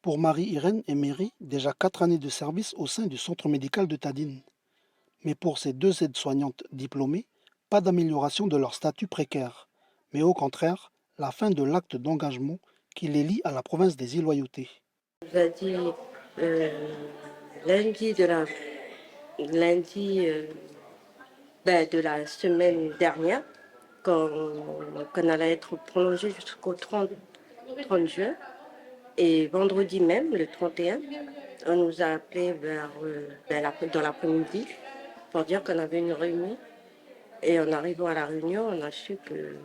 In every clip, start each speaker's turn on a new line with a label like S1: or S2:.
S1: Pour Marie-Irène et Mary, déjà 4 années de service au sein du centre médical de Tadine. Mais pour ces deux aides-soignantes diplômées, pas d'amélioration de leur statut précaire, mais au contraire, la fin de l'acte d'engagement qui les lie à la province des Îles-Loyauté.
S2: On nous a dit euh, lundi lundi de la semaine dernière qu'on allait être prolongé jusqu'au 30 juin. Et vendredi même, le 31, on nous a appelé dans l'après-midi pour dire qu'on avait une réunion. Et en arrivant à la réunion, on a su que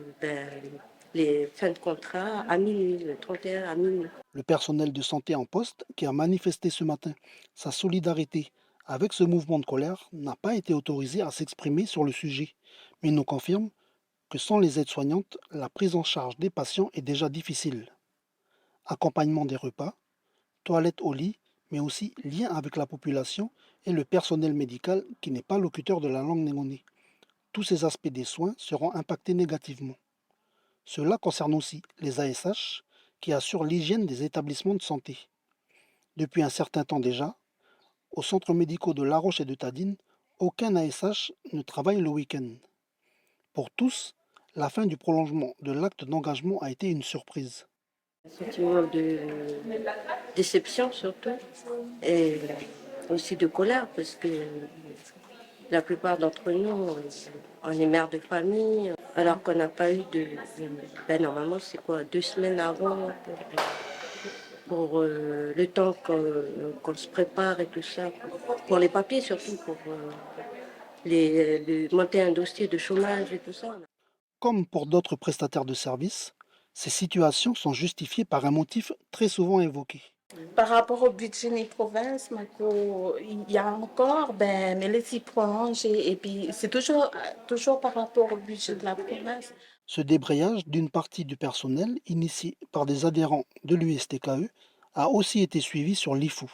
S2: les fins de contrat à minuit, le 31 à minuit.
S1: Le personnel de santé en poste, qui a manifesté ce matin sa solidarité avec ce mouvement de colère, n'a pas été autorisé à s'exprimer sur le sujet, mais nous confirme que sans les aides-soignantes, la prise en charge des patients est déjà difficile. Accompagnement des repas, toilettes au lit, mais aussi lien avec la population et le personnel médical qui n'est pas locuteur de la langue négonais. Tous ces aspects des soins seront impactés négativement. Cela concerne aussi les ASH qui assurent l'hygiène des établissements de santé. Depuis un certain temps déjà, aux centres médicaux de La Roche et de Tadine, aucun ASH ne travaille le week-end. Pour tous, la fin du prolongement de l'acte d'engagement a été une surprise.
S2: Un sentiment de déception surtout et aussi de colère parce que la plupart d'entre nous, on est mère de famille alors qu'on n'a pas eu de... normalement, c'est quoi, 2 semaines avant pour le temps qu'on se prépare et tout ça. Pour les papiers surtout, pour monter un dossier de chômage et tout ça.
S1: Comme pour d'autres prestataires de services, ces situations sont justifiées par un motif très souvent évoqué.
S3: Par rapport au budget des provinces, il y a encore, mais les y prolongent et puis c'est toujours par rapport au budget de la province.
S1: Ce débrayage d'une partie du personnel, initié par des adhérents de l'USTKE, a aussi été suivi sur l'IFU.